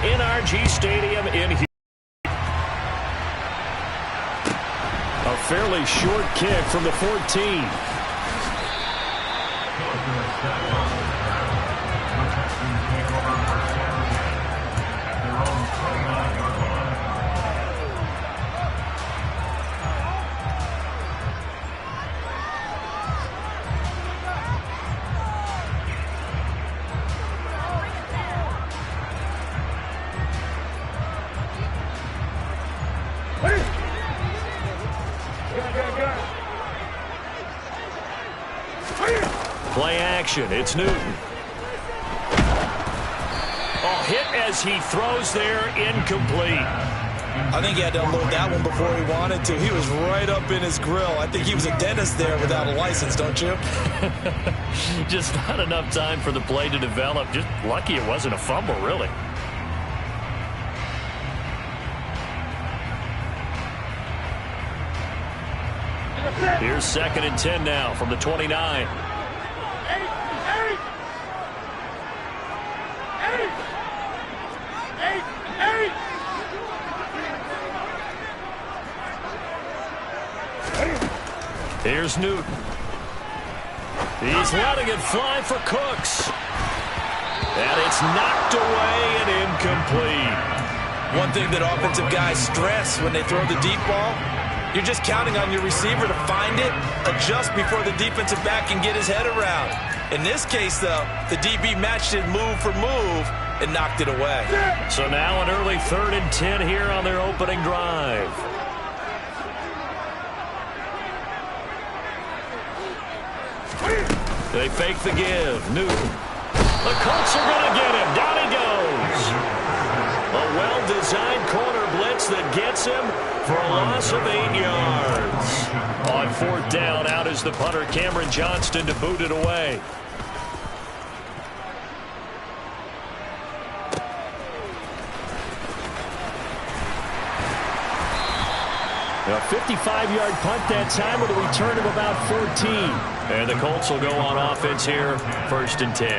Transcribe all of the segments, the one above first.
NRG Stadium in Houston. A fairly short kick from the 14. Play action. It's Newton. Oh, hit as he throws there. Incomplete. I think he had to unload that one before he wanted to. He was right up in his grill. I think he was a dentist there without a license, don't you? Just not enough time for the play to develop. Just lucky it wasn't a fumble, really. Here's 2nd and 10 now from the 29. Here's Newton. He's letting it fly for Cooks. And it's knocked away and incomplete. One thing that offensive guys stress when they throw the deep ball, you're just counting on your receiver to find it, adjust before the defensive back can get his head around. In this case, though, the DB matched it move for move and knocked it away. So now an early 3rd and 10 here on their opening drive. They fake the give. Newton. The Colts are going to get him. Down he goes. A well-designed corner blitz that gets him for a loss of 8 yards. On 4th down, out is the punter, Cameron Johnston, to boot it away. A 55-yard punt that time with a return of about 14. And the Colts will go on offense here, 1st and 10.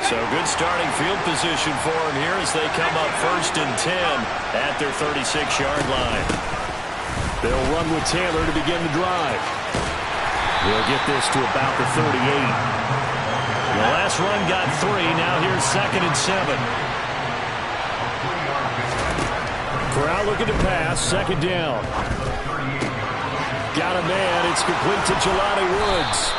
So good starting field position for them here as they come up 1st and 10 at their 36-yard line. They'll run with Taylor to begin the drive. We'll get this to about the 38. The last run got 3. Now here's 2nd and 7. Corral looking to pass. 2nd down. Got a man. It's complete to Jelani Woods.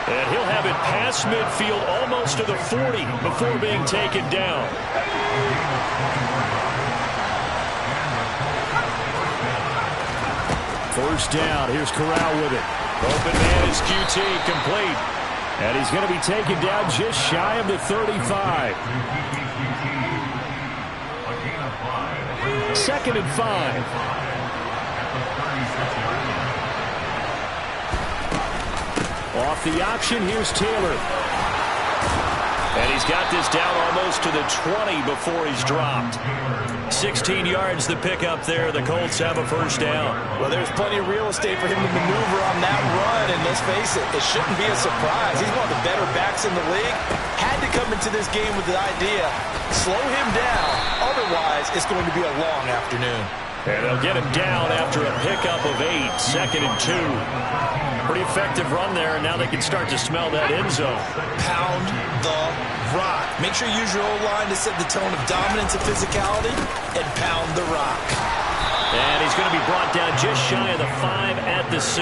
And he'll have it past midfield almost to the 40 before being taken down. First down. Here's Corral with it. Open man is QT, complete. And he's going to be taken down just shy of the 35. 2nd and 5. Off the option, here's Taylor. And he's got this down almost to the 20 before he's dropped. 16 yards the pickup there. The Colts have a 1st down. Well, there's plenty of real estate for him to maneuver on that run, and let's face it, it shouldn't be a surprise. He's one of the better backs in the league. Had to come into this game with the idea, slow him down, otherwise it's going to be a long afternoon. And they'll get him down after a pickup of 8, 2nd and 2. Pretty effective run there, and now they can start to smell that end zone. Pound the rock. Make sure you use your O-line to set the tone of dominance and physicality, and pound the rock. And he's going to be brought down just shy of the 5 at the 6.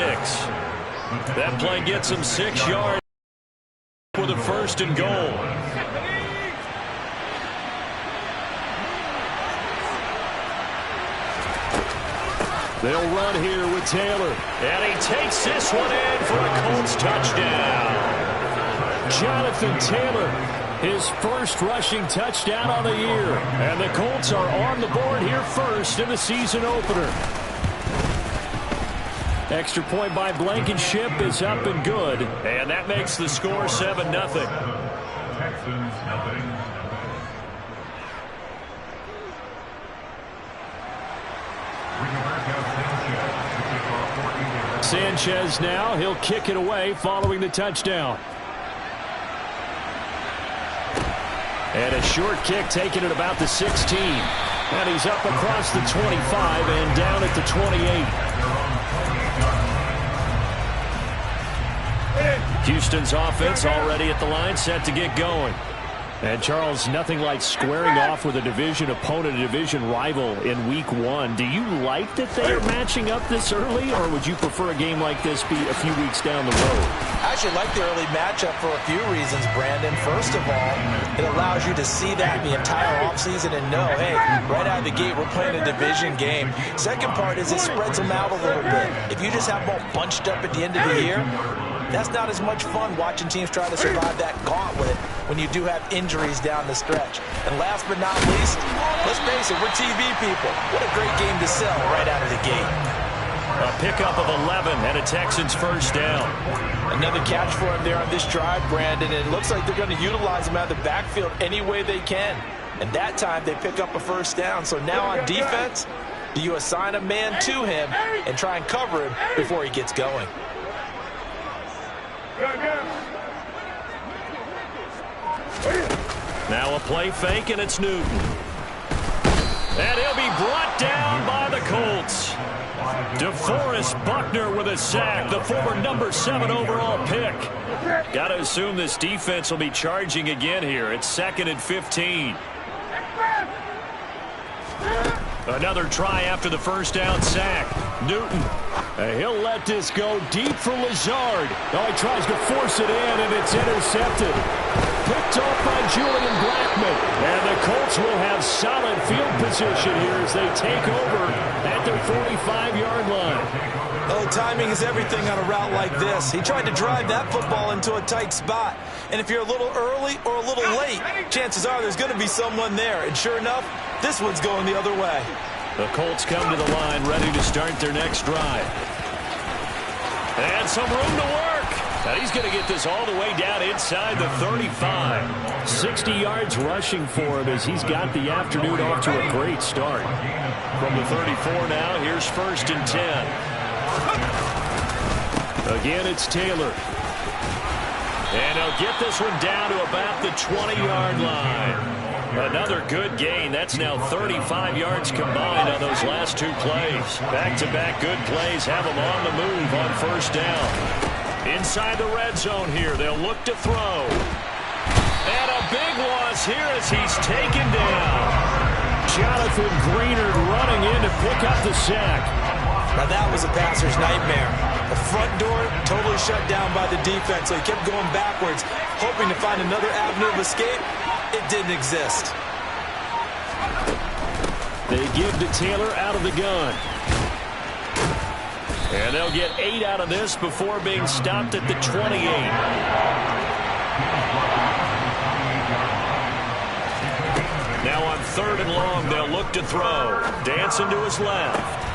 That play gets him 6 yards with a 1st and goal. They'll run here with Taylor. And he takes this one in for a Colts touchdown. Jonathan Taylor, his 1st rushing touchdown on the year. And the Colts are on the board here first in the season opener. Extra point by Blankenship is up and good. And that makes the score 7-0. Texans nothing. We can work out Sanchez now. He'll kick it away following the touchdown. And a short kick taken at about the 16. And he's up across the 25 and down at the 28. Houston's offense already at the line, set to get going. And, Charles, nothing like squaring off with a division opponent, a division rival in Week 1. Do you like that they are matching up this early, or would you prefer a game like this be a few weeks down the road? I actually like the early matchup for a few reasons, Brandon. First of all, it allows you to see that the entire offseason and know, hey, right out of the gate, we're playing a division game. Second part is it spreads them out a little bit. If you just have them all bunched up at the end of the year, that's not as much fun watching teams try to survive that gauntlet when you do have injuries down the stretch. And last but not least, let's face it, we're TV people. What a great game to sell right out of the gate. A pickup of 11 and a Texans first down. Another catch for him there on this drive, Brandon. It looks like they're going to utilize him out of the backfield any way they can. And that time they pick up a first down. So now on defense, do you assign a man to him and try and cover him before he gets going? Now a play fake, and it's Newton. And he'll be brought down by the Colts. DeForest Buckner with a sack, the former number 7 overall pick. Got to assume this defense will be charging again here. It's 2nd and 15. Another try after the first down sack. Newton. He'll let this go deep for Lazard. Oh, he tries to force it in, and it's intercepted. Picked off by Julian Blackman. And the Colts will have solid field position here as they take over at their 45-yard line. Oh, timing is everything on a route like this. He tried to drive that football into a tight spot. And if you're a little early or a little late, chances are there's going to be someone there. And sure enough, this one's going the other way. The Colts come to the line ready to start their next drive. And some room to work. Now he's going to get this all the way down inside the 35. 60 yards rushing for him as he's got the afternoon off to a great start. From the 34 now, here's 1st and 10. Again, it's Taylor. And he'll get this one down to about the 20-yard line. Another good gain. That's now 35 yards combined on those last 2 plays. Back-to-back good plays have them on the move on first down. Inside the red zone here, they'll look to throw. And a big loss here as he's taken down. Jonathan Greenard running in to pick up the sack. Now that was a passer's nightmare. The front door totally shut down by the defense, so he kept going backwards, hoping to find another avenue of escape. It didn't exist. They give to Taylor out of the gun. And they'll get 8 out of this before being stopped at the 28. Now on 3rd and long, they'll look to throw. Dancing to his left.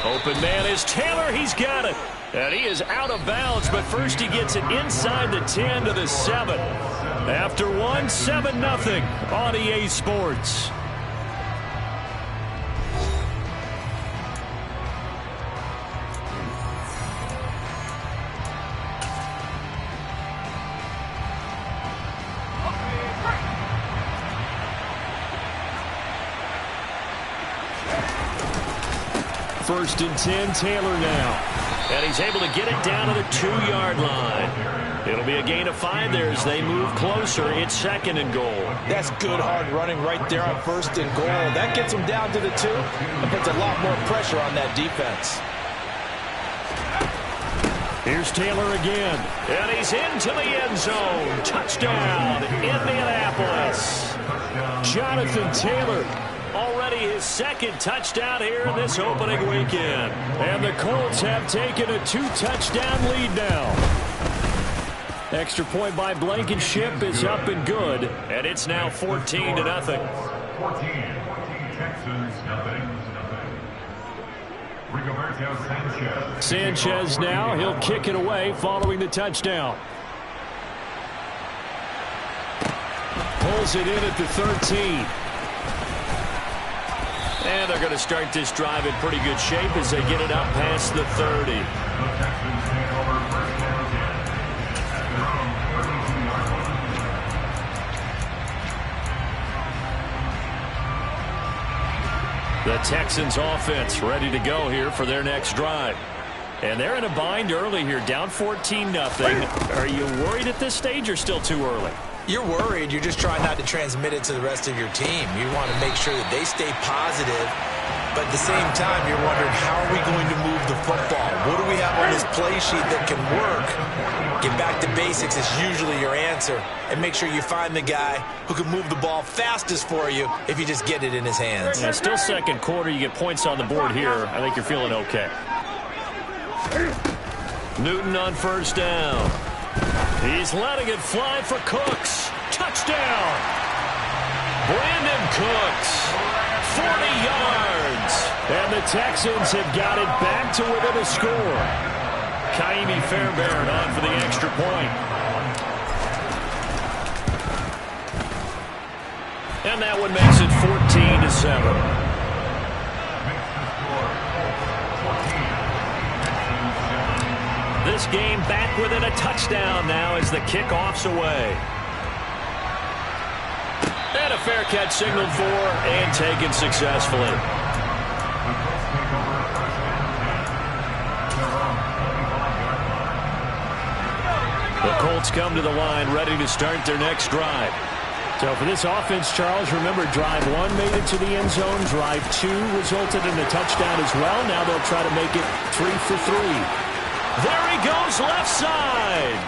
Open man is Taylor. He's got it. And he is out of bounds, but first he gets it inside the 10 to the 7. After 7-0 on EA Sports. First and 10, Taylor now. And he's able to get it down to the 2-yard line. It'll be a gain of 5 there as they move closer. It's 2nd and goal. That's good hard running right there on 1st and goal. That gets them down to the 2 and puts a lot more pressure on that defense. Here's Taylor again. And he's into the end zone. Touchdown, Indianapolis. Jonathan Taylor. Already his 2nd touchdown here in this opening weekend. And the Colts have taken a 2-touchdown lead now. Extra point by Blankenship is up and good. And it's now 14-0. 14. Texans, nothing. Rigoberto Sanchez. Sanchez now. He'll kick it away following the touchdown. Pulls it in at the 13. And they're going to start this drive in pretty good shape as they get it up past the 30. Texans take over first down 10 at their own 32-yard line. The Texans offense ready to go here for their next drive. And they're in a bind early here, down 14-0. Are you worried at this stage or still too early? You're worried. You're just trying not to transmit it to the rest of your team. You want to make sure that they stay positive. But at the same time, you're wondering, how are we going to move the football? What do we have on this play sheet that can work? Get back to basics is usually your answer. And make sure you find the guy who can move the ball fastest for you if you just get it in his hands. Yeah, still second quarter. You get points on the board here. I think you're feeling okay. Newton on first down. He's letting it fly for Cooks. Touchdown. Brandon Cooks. 40 yards. And the Texans have got it back to within a score. Kaimi Fairbairn on for the extra point. And that one makes it 14-7. This game back within a touchdown now as the kickoff's away. And a fair catch signaled for and taken successfully. The Colts come to the line ready to start their next drive. So for this offense, Charles, remember drive 1 made it to the end zone. Drive 2 resulted in a touchdown as well. Now they'll try to make it 3 for 3. There he goes, left side.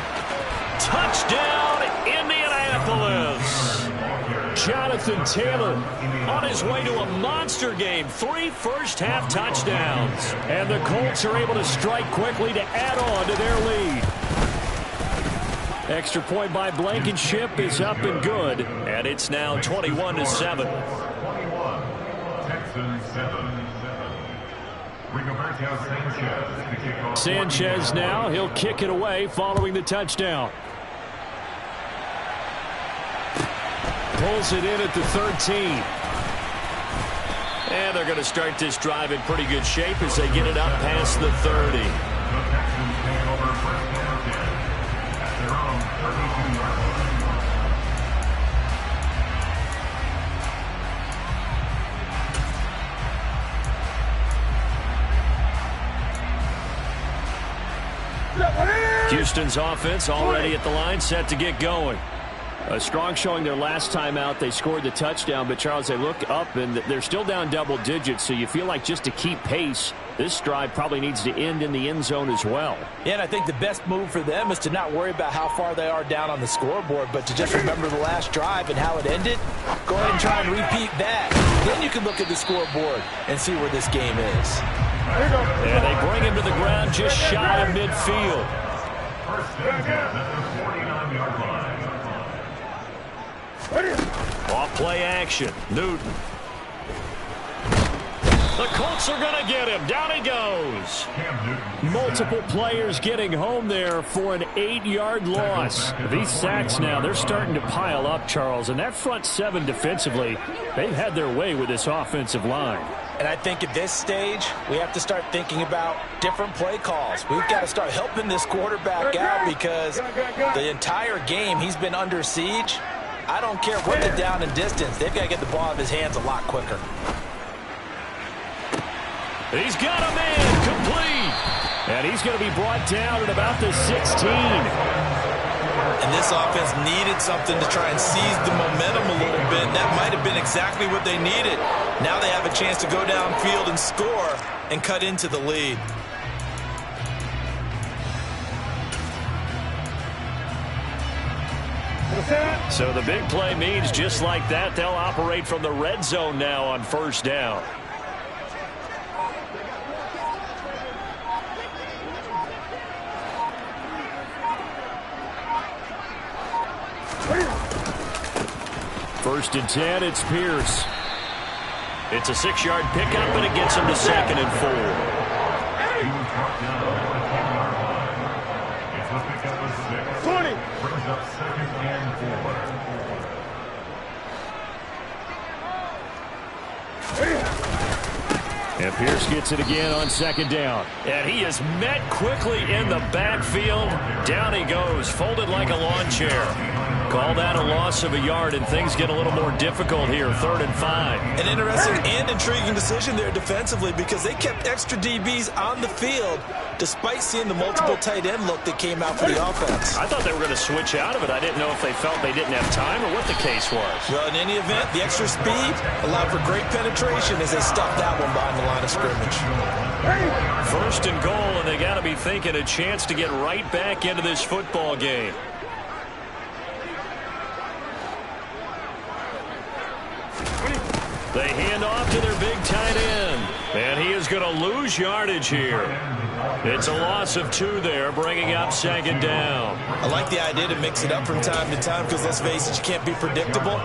Touchdown, Indianapolis. Jonathan Taylor on his way to a monster game. 3 first-half touchdowns. And the Colts are able to strike quickly to add on to their lead. Extra point by Blankenship is up and good. And it's now 21-7. Texans 7. Sanchez now, he'll kick it away following the touchdown. Pulls it in at the 13. And they're going to start this drive in pretty good shape as they get it up past the 30. The Texans take over first down 10 at their own 32-yard line. Houston's offense already at the line, set to get going. A strong showing their last time out. They scored the touchdown, but Charles, they look up and they're still down double digits, so you feel like just to keep pace, this drive probably needs to end in the end zone as well. Yeah, and I think the best move for them is to not worry about how far they are down on the scoreboard, but to just remember the last drive and how it ended. Go ahead and try and repeat that. Then you can look at the scoreboard and see where this game is. And they bring him to the ground just shy of midfield. First and 10 at the 49-yard line. Off play action. Newton. The Colts are going to get him. Down he goes. Multiple players getting home there for an 8-yard loss. These sacks now, they're starting to pile up, Charles. And that front seven defensively, they've had their way with this offensive line. And I think at this stage, we have to start thinking about different play calls. We've got to start helping this quarterback out because the entire game he's been under siege. I don't care what the down and distance. They've got to get the ball out of his hands a lot quicker. He's got a man complete. And he's going to be brought down at about the 16. And this offense needed something to try and seize the momentum a little bit. That might have been exactly what they needed. Now they have a chance to go downfield and score and cut into the lead. So the big play means just like that, they'll operate from the red zone now on first down. First and 10, it's Pierce. It's a 6-yard pickup, and it gets him to 2nd and 4. It's a pickup of 6. 20. Brings up 2nd and 4. And Pierce gets it again on second down. And he is met quickly in the backfield. Down he goes, folded like a lawn chair. Call that a loss of a yard, and things get a little more difficult here, 3rd and 5. An interesting and intriguing decision there defensively because they kept extra DBs on the field despite seeing the multiple tight end look that came out for the offense. I thought they were going to switch out of it. I didn't know if they felt they didn't have time or what the case was. Well, in any event, the extra speed allowed for great penetration as they stuffed that one behind the line of scrimmage. 1st and goal, and they got to be thinking a chance to get right back into this football game. They hand off to their big tight end. And he is going to lose yardage here. It's a loss of 2 there, bringing up 2nd down. I like the idea to mix it up from time to time because, let's face it, you can't be predictable.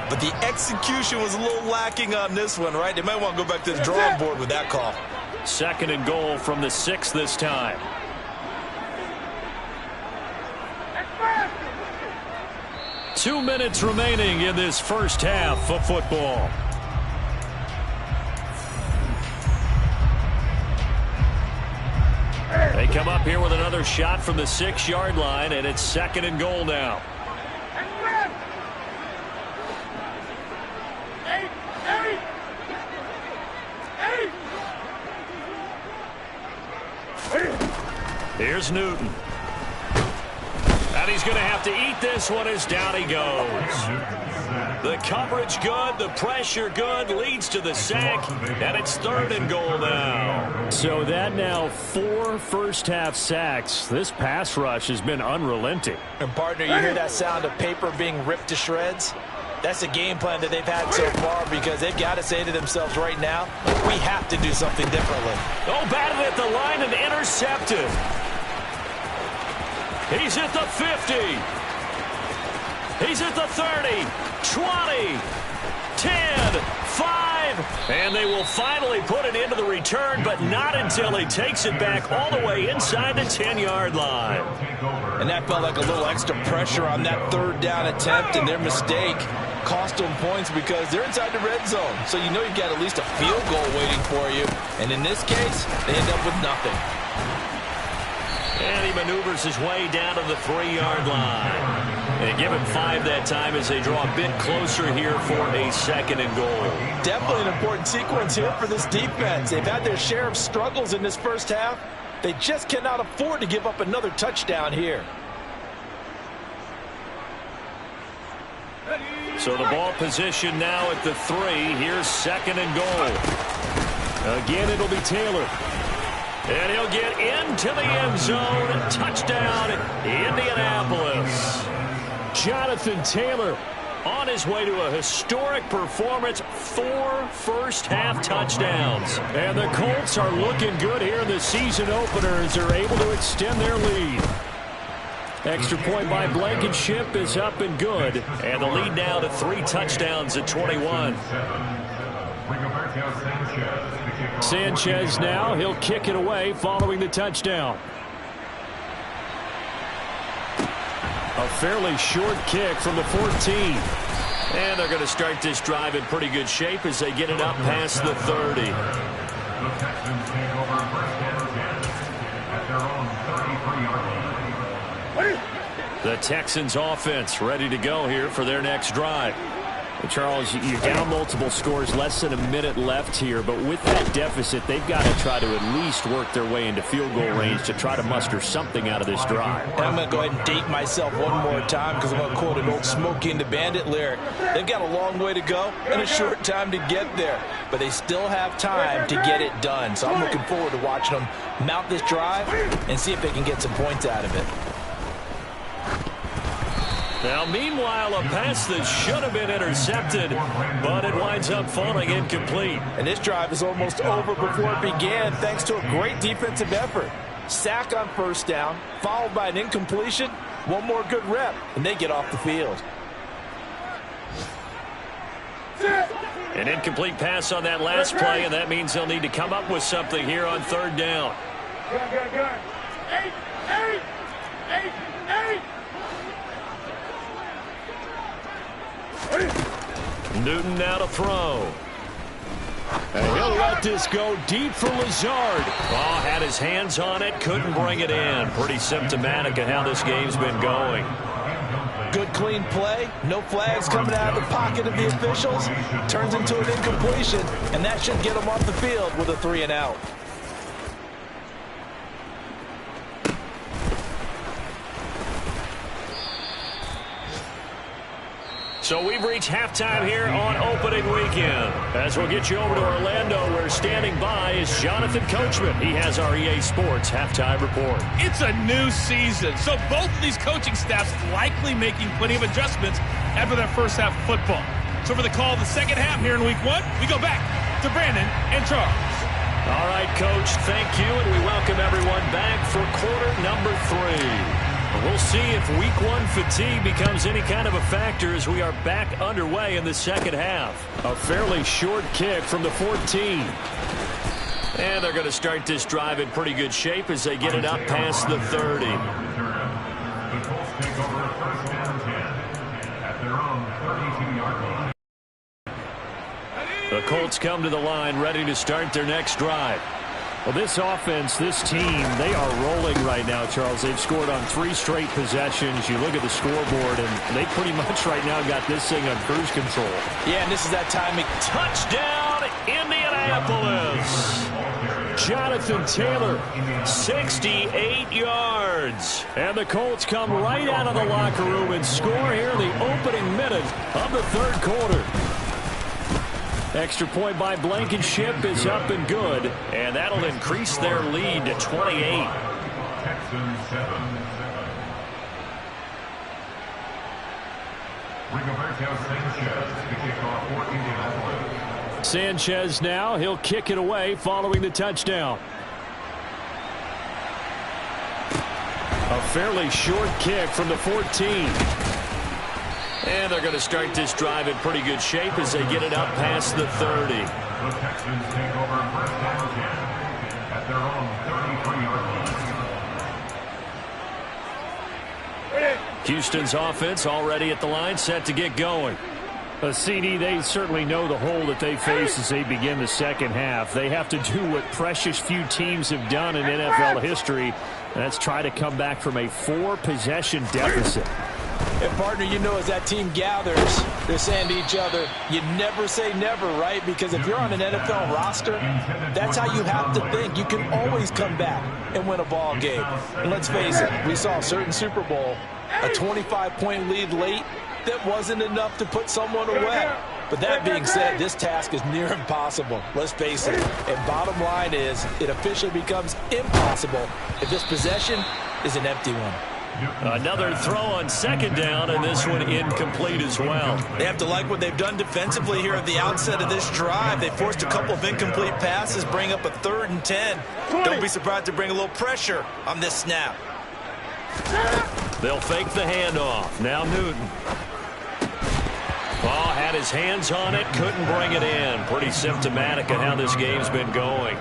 But the execution was a little lacking on this one, right? They might want to go back to the drawing board with that call. 2nd and goal from the 6 this time. Two minutes remaining in this first half of football. They come up here with another shot from the 6-yard line, and it's 2nd and goal now. Here's Newton. And he's going to have to eat this one as down he goes. The coverage good, the pressure good, leads to the sack, and it's 3rd and goal now. So that now 4 first-half sacks. This pass rush has been unrelenting. And, partner, you hear that sound of paper being ripped to shreds? That's the game plan that they've had so far because they've got to say to themselves right now, we have to do something differently. Oh, batted at the line and intercepted. He's at the 50. He's at the 30, 20, 10, 5. And they will finally put it into the return, but not until he takes it back all the way inside the 10-yard line. And that felt like a little extra pressure on that 3rd down attempt, and their mistake cost them points because they're inside the red zone. So you know you've got at least a field goal waiting for you. And in this case, they end up with nothing. And he maneuvers his way down to the 3-yard line. And give him 5 that time as they draw a bit closer here for a 2nd and goal. Definitely an important sequence here for this defense. They've had their share of struggles in this first half. They just cannot afford to give up another touchdown here. So the ball position now at the 3. Here's 2nd and goal. Again, it'll be Taylor. And he'll get into the end zone. Touchdown, Indianapolis. Jonathan Taylor on his way to a historic performance. 4 first-half touchdowns. And the Colts are looking good here in the season opener as they're able to extend their lead. Extra point by Blankenship is up and good. And the lead now to 3 touchdowns at 21. Sanchez now, he'll kick it away following the touchdown. A fairly short kick from the 14. And they're going to start this drive in pretty good shape as they get it up past the 30. The Texans take over 1st and 10 at their own 33-yard line. The Texans offense ready to go here for their next drive. Charles, you're down multiple scores, less than a minute left here, but with that deficit, they've got to try to at least work their way into field goal range to try to muster something out of this drive. And I'm going to go ahead and date myself one more time because I'm going to quote an old Smokey and the Bandit lyric. They've got a long way to go and a short time to get there, but they still have time to get it done. So I'm looking forward to watching them mount this drive and see if they can get some points out of it. Now, meanwhile, a pass that should have been intercepted, but it winds up falling incomplete. And this drive is almost over before it began thanks to a great defensive effort. Sack on 1st down, followed by an incompletion, one more good rep, and they get off the field. An incomplete pass on that last play, and that means they'll need to come up with something here on 3rd down. Good. 8. Newton now to throw. And he'll let this go deep for Lazard. Oh, had his hands on it, couldn't bring it in. Pretty symptomatic of how this game's been going. Good clean play. No flags coming out of the pocket of the officials. Turns into an incompletion, and that should get him off the field with a 3-and-out. So we've reached halftime here on opening weekend. As we'll get you over to Orlando, where standing by is Jonathan Coachman. He has our EA Sports halftime report. It's a new season, so both of these coaching staffs likely making plenty of adjustments after that first half of football. So for the call of the second half here in week one, we go back to Brandon and Charles. All right, Coach, thank you, and we welcome everyone back for quarter number 3. We'll see if week one fatigue becomes any kind of a factor as we are back underway in the second half. A fairly short kick from the 14. And they're going to start this drive in pretty good shape as they get it up past the 30. The Colts take over a 1st and 10 at their own 32-yard line. The Colts come to the line ready to start their next drive. Well, this offense, this team, they are rolling right now, Charles. They've scored on 3 straight possessions. You look at the scoreboard, and they pretty much right now got this thing on cruise control. Yeah, and this is that timing. Touchdown, Indianapolis. Jonathan Taylor, 68 yards. And the Colts come right out of the locker room and score here in the opening minute of the 3rd quarter. Extra point by Blankenship is up and good, and that'll increase their lead to 28. Texans 7. Rigoberto Sanchez to kick off for Indianapolis. Sanchez now, he'll kick it away following the touchdown. A fairly short kick from the 14. And they're going to start this drive in pretty good shape as they get it up past the 30. The Texans take over 1st and 10 at their own 33-yard line. Houston's offense already at the line, set to get going. CD, they certainly know the hole that they face as they begin the second half. They have to do what precious few teams have done in NFL history, and that's try to come back from a 4-possession deficit. And, partner, you know, as that team gathers, they're saying to each other, you never say never, right? Because if you're on an NFL roster, that's how you have to think. You can always come back and win a ball game. And let's face it, we saw a certain Super Bowl, a 25-point lead late that wasn't enough to put someone away. But that being said, this task is near impossible. Let's face it. And bottom line is, it officially becomes impossible if this possession is an empty one. Another throw on second down, and this one incomplete as well. They have to like what they've done defensively here at the outset of this drive. They forced a couple of incomplete passes, bring up a 3rd and 10. Don't be surprised to bring a little pressure on this snap. They'll fake the handoff. Now Newton. Oh, had his hands on it, couldn't bring it in. Pretty symptomatic of how this game's been going.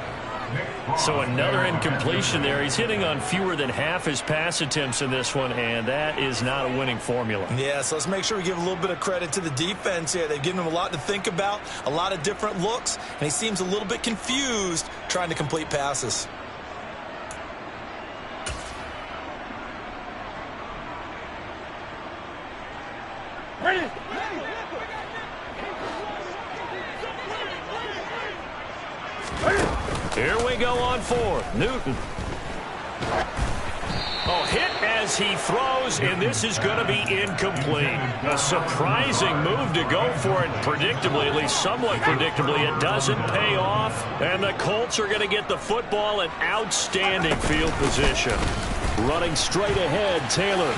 So another incompletion there. He's hitting on fewer than half his pass attempts in this one, and that is not a winning formula. Yeah, so let's make sure we give a little bit of credit to the defense here. They've given him a lot to think about, a lot of different looks, and he seems a little bit confused trying to complete passes. Here we go on 4th. Newton. Oh, hit as he throws, and this is going to be incomplete. A surprising move to go for it predictably, at least somewhat predictably. It doesn't pay off, and the Colts are going to get the football in outstanding field position. Running straight ahead, Taylor.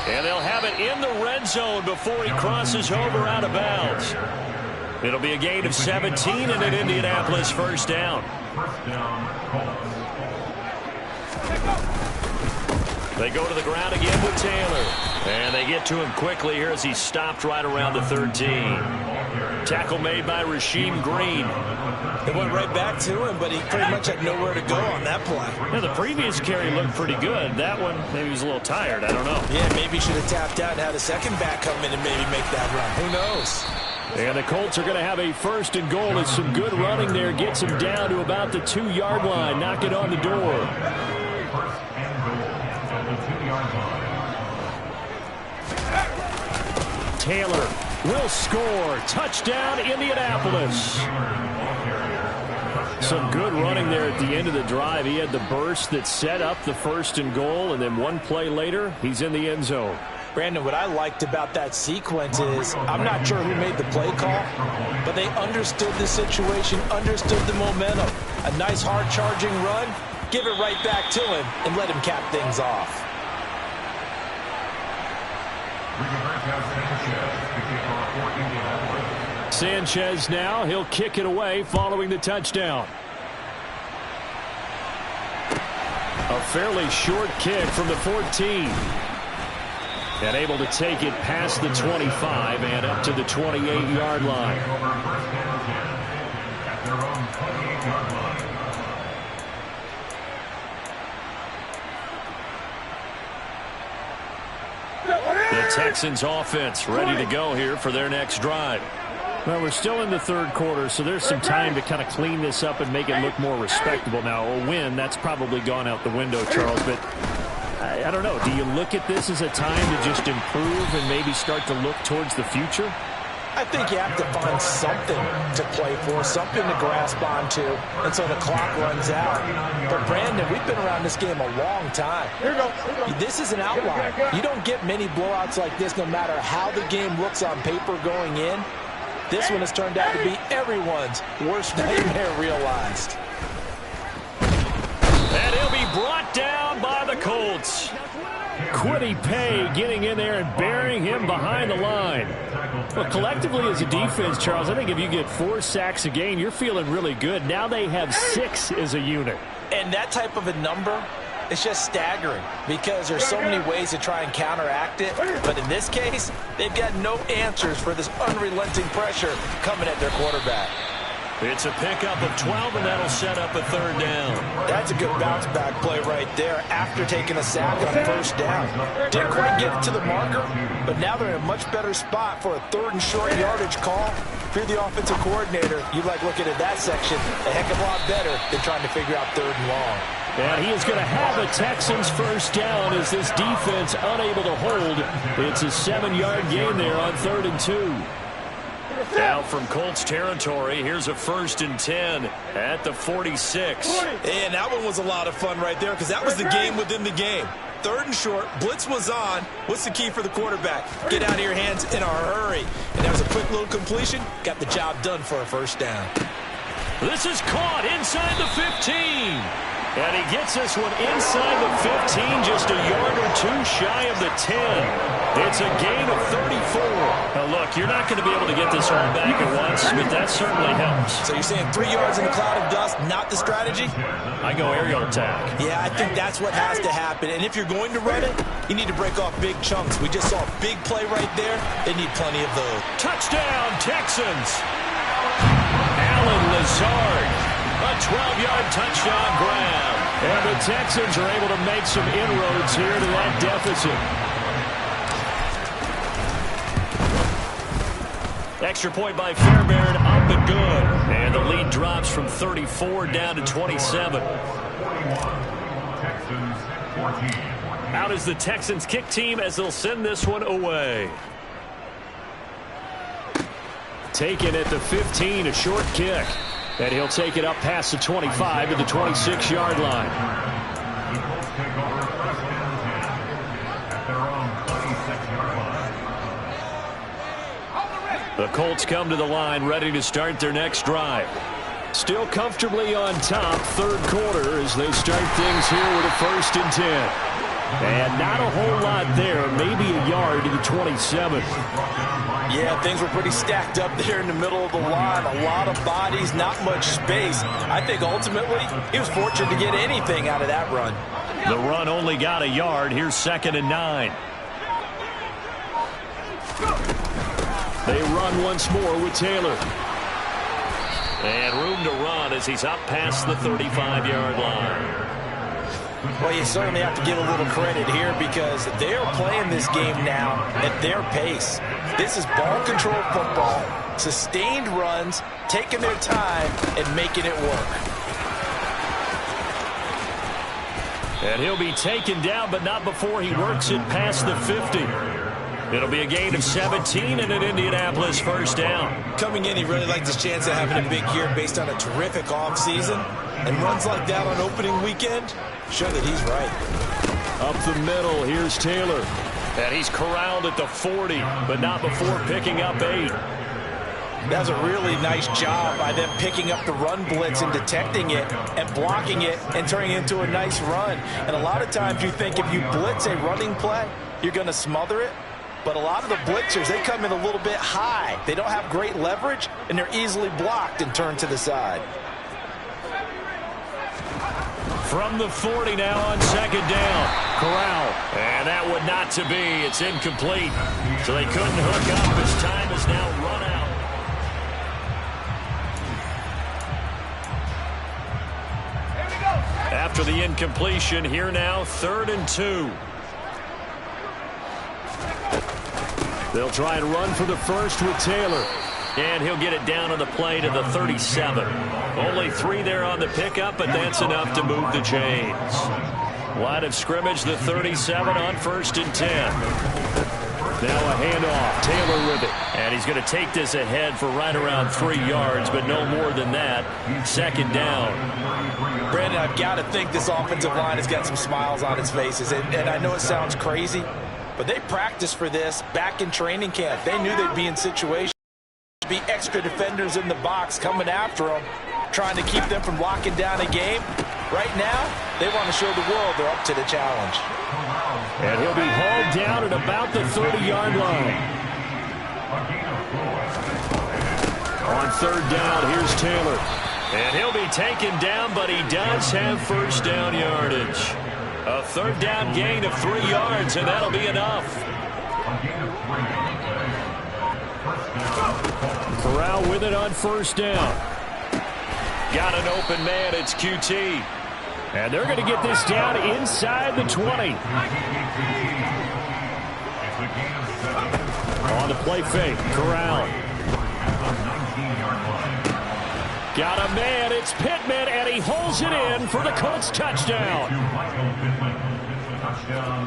And they'll have it in the red zone before he crosses over out of bounds. It'll be a gain of 17 and an Indianapolis 1st down. 1st down, Colts. They go to the ground again with Taylor. And they get to him quickly here as he stopped right around the 13. Tackle made by Rasheem Green. They went right back to him, but he pretty much had nowhere to go on that play. Yeah, the previous carry looked pretty good. That one, maybe he was a little tired. I don't know. Yeah, maybe he should have tapped out and had a second back come in and maybe make that run. Who knows? And the Colts are going to have a first and goal as some good running there gets them down to about the 2-yard line. Knock it on the door. First and goal at the 2-yard line. Taylor will score. Touchdown, Indianapolis. Some good running there at the end of the drive. He had the burst that set up the first and goal, and then one play later, he's in the end zone. Brandon, what I liked about that sequence is I'm not sure who made the play call, but they understood the situation, understood the momentum. A nice hard-charging run, give it right back to him, and let him cap things off. Sanchez now, he'll kick it away following the touchdown. A fairly short kick from the 14. And able to take it past the 25 and up to the 28-yard line. The Texans offense ready to go here for their next drive. Well, we're still in the third quarter, so there's some time to kind of clean this up and make it look more respectable. Now, a win, that's probably gone out the window, Charles, but I don't know. Do you look at this as a time to just improve and maybe start to look towards the future? I think you have to find something to play for, something to grasp onto until the clock runs out. But, Brandon, we've been around this game a long time. This is an outlier. You don't get many blowouts like this no matter how the game looks on paper going in. This one has turned out to be everyone's worst nightmare realized. And he'll be brought down by the Colts. Quiddy Pay getting in there and burying him behind the line. Well, collectively as a defense, Charles, I think if you get 4 sacks a game, you're feeling really good. Now they have 6 as a unit. And that type of a number, it's just staggering because there's so many ways to try and counteract it. But in this case, they've got no answers for this unrelenting pressure coming at their quarterback. It's a pickup of 12, and that'll set up a third down. That's a good bounce-back play right there after taking a sack on first down. Didn't quite get it to the marker, but now they're in a much better spot for a third and short yardage call. If you're the offensive coordinator, you like looking at that section a heck of a lot better than trying to figure out third and long. And he is going to have a Texans first down as this defense unable to hold. It's a 7-yard gain there on 3rd and 2. Now from Colts territory, here's a 1st and 10 at the 46. And that one was a lot of fun right there because that was the game within the game. 3rd and short, blitz was on. What's the key for the quarterback? Get out of your hands in a hurry. And that was a quick little completion. Got the job done for a first down. This is caught inside the 15. And he gets this one inside the 15, just a yard or 2 shy of the 10. It's a gain of 34. Now, look, you're not going to be able to get this all back at once, but that certainly helps. So you're saying 3 yards in a cloud of dust, not the strategy? I go aerial attack. Yeah, I think that's what has to happen. And if you're going to run it, you need to break off big chunks. We just saw a big play right there. They need plenty of those. Touchdown, Texans. Allen Lazard. A 12-yard touchdown grab. And the Texans are able to make some inroads here to that deficit. Extra point by Fairbairn, up and good. And the lead drops from 34 down to 27. Out is the Texans kick team as they'll send this one away. Taken at the 15, a short kick. And he'll take it up past the 25 to the 26-yard line. The Colts come to the line ready to start their next drive. Still comfortably on top, 3rd quarter as they start things here with a 1st and 10. And not a whole lot there, maybe a yard to the 27. Yeah, things were pretty stacked up there in the middle of the line. A lot of bodies, not much space. I think ultimately he was fortunate to get anything out of that run. The run only got a yard. Here's 2nd and 9. They run once more with Taylor. And room to run as he's up past the 35-yard line. Well, you certainly have to give a little credit here because they are playing this game now at their pace. This is ball control football, sustained runs, taking their time and making it work. And he'll be taken down, but not before he works it past the 50. It'll be a gain of 17 and an Indianapolis first down. Coming in, he really liked his chance of having a big year based on a terrific offseason. And runs like that on opening weekend show that he's right. Up the middle, here's Taylor. And he's corralled at the 40, but not before picking up 8. That's a really nice job by them picking up the run blitz and detecting it and blocking it and turning it into a nice run. And a lot of times you think if you blitz a running play, you're going to smother it. But a lot of the blitzers, they come in a little bit high. They don't have great leverage, and they're easily blocked and turned to the side. From the 40 now on second down. Corral. And that would not to be. It's incomplete. So they couldn't hook up. His time is now run out. After the incompletion, here now, 3rd and 2. They'll try and run for the first with Taylor. And he'll get it down on the play to the 37. Only 3 there on the pickup, but that's enough to move the chains. Line of scrimmage, the 37 on 1st and 10. Now a handoff. Taylor with it. And he's going to take this ahead for right around 3 yards, but no more than that. 2nd down. Brandon, I've got to think this offensive line has got some smiles on its faces. And I know it sounds crazy, but they practiced for this back in training camp. They knew they'd be in situations. Be extra defenders in the box coming after them, trying to keep them from locking down a game. Right now, they want to show the world they're up to the challenge. And he'll be hauled down at about the 30-yard line. On 3rd down, here's Taylor. And he'll be taken down, but he does have first down yardage. A 3rd down gain of 3 yards, and that'll be enough. Corral with it on 1st down. Got an open man. It's QT. And they're going to get this down inside the 20. On the play fake, Corral. Got a man. It's Pittman, and he holds it in for the Colts touchdown.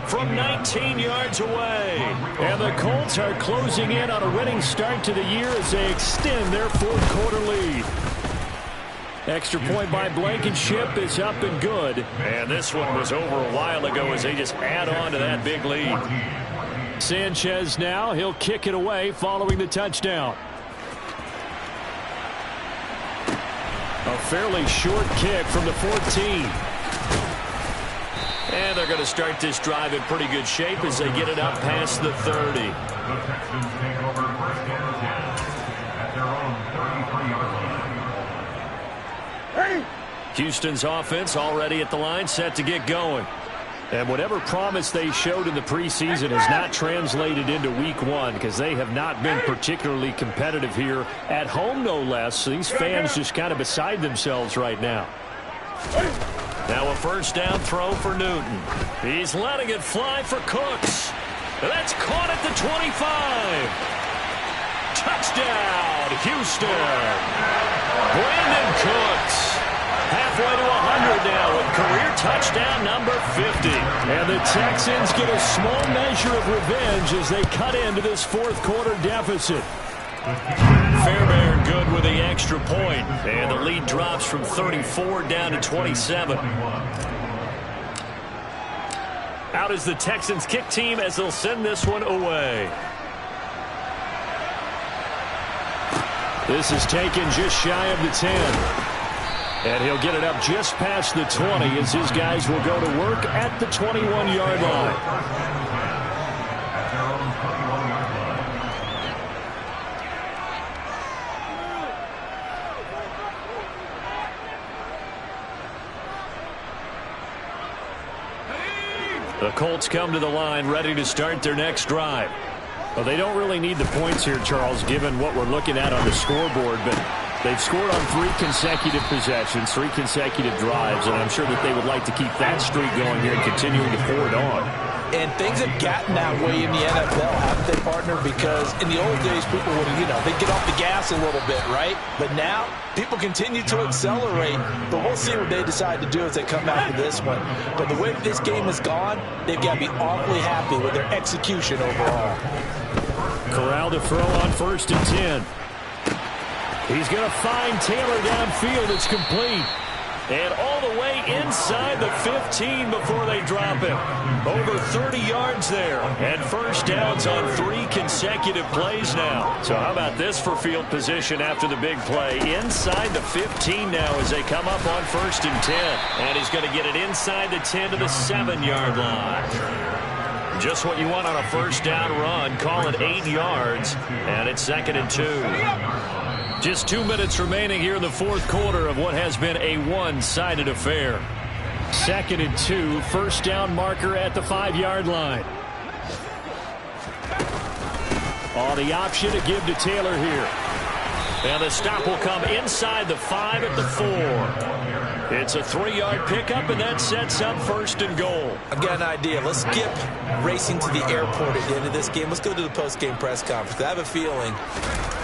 From 19 yards away. And the Colts are closing in on a winning start to the year as they extend their 4th quarter lead. Extra point by Blankenship is up and good. And this one was over a while ago as they just add on to that big lead. Sanchez now, he'll kick it away following the touchdown. A fairly short kick from the 14. And they're going to start this drive in pretty good shape as they get it up past the 30. The Texans take over 1st and 10 at their own 33-yard line. Houston's offense already at the line, set to get going. And whatever promise they showed in the preseason has not translated into week 1 because they have not been particularly competitive here at home, no less. These fans just kind of beside themselves right now. Now a first down throw for Newton. He's letting it fly for Cooks. That's caught at the 25. Touchdown, Houston. Brandon Cooks. Halfway to 100 now with career touchdown number 50. And the Texans get a small measure of revenge as they cut into this 4th quarter deficit. Fairbairn good with the extra point. And the lead drops from 34 down to 27. Out is the Texans kick team as they'll send this one away. This is taken just shy of the 10. And he'll get it up just past the 20 as his guys will go to work at the 21-yard line. The Colts come to the line ready to start their next drive. Well, they don't really need the points here, Charles, given what we're looking at on the scoreboard, but They've scored on 3 consecutive possessions, 3 consecutive drives, and I'm sure that they would like to keep that streak going here and continuing to pour it on. And things have gotten that way in the NFL, haven't they, partner? Because in the old days, people would, they'd get off the gas a little bit, right? But now, people continue to accelerate, but we'll see what they decide to do as they come out of this one. But the way this game has gone, they've got to be awfully happy with their execution overall. Corral to throw on 1st and 10. He's going to find Taylor downfield. It's complete. And all the way inside the 15 before they drop him. Over 30 yards there. And first downs on 3 consecutive plays now. So how about this for field position after the big play? Inside the 15 now as they come up on 1st and 10. And he's going to get it inside the 10 to the 7-yard line. Just what you want on a first down run. Call it 8 yards. And it's 2nd and 2. Just 2 minutes remaining here in the 4th quarter of what has been a one-sided affair. 2nd and 2, first down marker at the 5-yard line. Oh, the option to give to Taylor here. And the stop will come inside the 5 at the 4. It's a 3-yard pickup, and that sets up 1st and goal. I've got an idea. Let's skip racing to the airport at the end of this game. Let's go to the post-game press conference. I have a feeling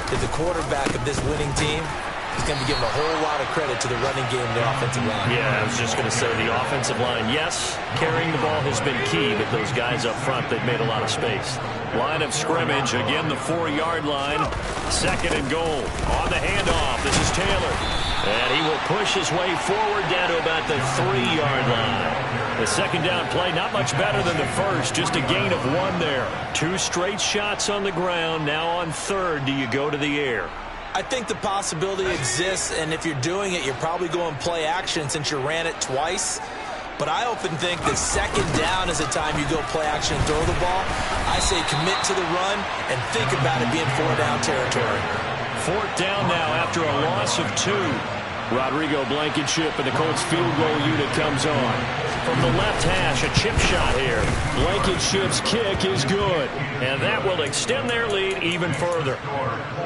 that the quarterback of this winning team is going to be given a whole lot of credit to the running game and the offensive line. Yeah, I was just going to say the offensive line, yes, carrying the ball has been key, but those guys up front, they've made a lot of space. Line of scrimmage, again the 4-yard line, 2nd and goal. On the handoff, this is Taylor. And he will push his way forward down to about the 3-yard line. The second down play, not much better than the first, just a gain of 1 there. 2 straight shots on the ground. Now on 3rd, do you go to the air? I think the possibility exists, and if you're doing it, you're probably going play action since you ran it twice. But I often think that 2nd down is the time you go play action and throw the ball. I say commit to the run and think about it being 4-down territory. 4th down now after a loss of 2. Rodrigo Blankenship and the Colts field goal unit comes on. From the left hash, a chip shot here. Blankenship's kick is good. And that will extend their lead even further.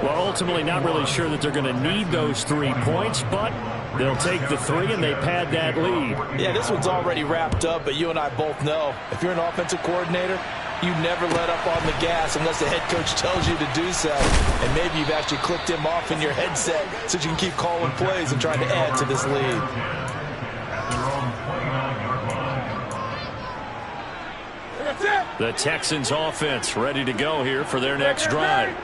Well, ultimately not really sure that they're going to need those 3 points, but they'll take the 3 and they pad that lead. Yeah, this one's already wrapped up, but you and I both know if you're an offensive coordinator, you never let up on the gas unless the head coach tells you to do so. And maybe you've actually clicked him off in your headset so you can keep calling plays and trying to add to this lead. The Texans offense ready to go here for their next drive.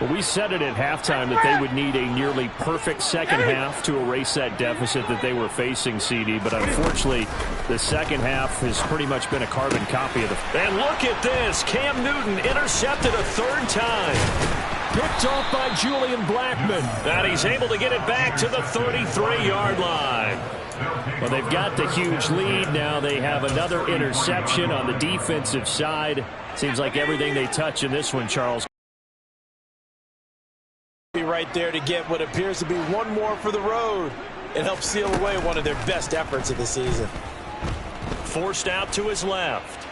Well, we said it at halftime that they would need a nearly perfect second half to erase that deficit that they were facing, CD. But unfortunately, the second half has pretty much been a carbon copy of the... And look at this. Cam Newton intercepted a 3rd time. Picked off by Julian Blackmon. And he's able to get it back to the 33-yard line. Well, they've got the huge lead now. They have another interception on the defensive side. Seems like everything they touch in this one, Charles. Right there to get what appears to be 1 more for the road and help seal away one of their best efforts of the season. Forced out to his left.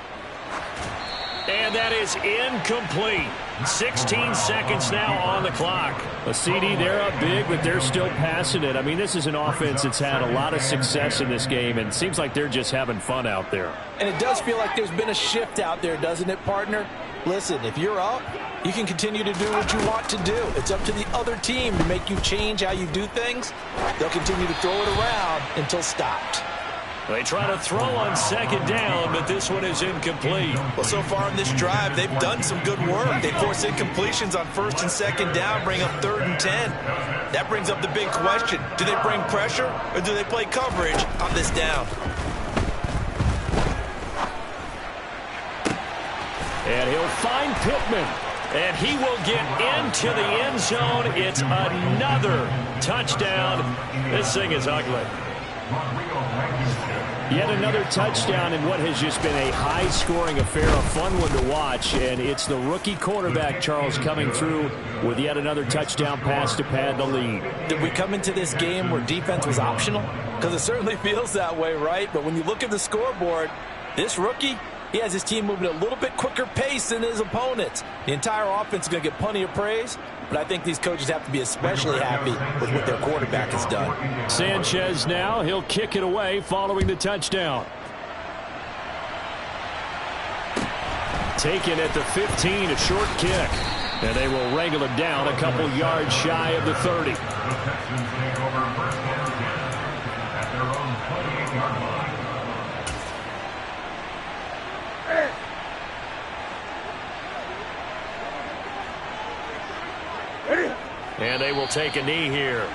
And that is incomplete. 16 seconds now on the clock. A CD, they're up big, but they're still passing it. I mean, this is an offense that's had a lot of success in this game, and it seems like they're just having fun out there. And it does feel like there's been a shift out there, doesn't it, partner? Listen, if you're up, you can continue to do what you want to do. It's up to the other team to make you change how you do things. They'll continue to throw it around until stopped. They try to throw on 2nd down, but this one is incomplete. Well, so far in this drive, they've done some good work. They force incompletions on 1st and 2nd down, bring up 3rd and 10. That brings up the big question. Do they bring pressure, or do they play coverage on this down? And he'll find Pittman. And he will get into the end zone. It's another touchdown. This thing is ugly. Yet another touchdown in what has just been a high-scoring affair, a fun one to watch. And it's the rookie quarterback, Charles, coming through with yet another touchdown pass to pad the lead. Did we come into this game where defense was optional? Because it certainly feels that way, right? But when you look at the scoreboard, this rookie, He has his team moving at a little bit quicker pace than his opponents. The entire offense is going to get plenty of praise, but I think these coaches have to be especially happy with what their quarterback has done. Sanchez now, he'll kick it away following the touchdown. Taken at the 15, a short kick. And they will wrangle him down a couple yards shy of the 30. The Texans take over first and 10 at their own 28-yard line. And they will take a knee here.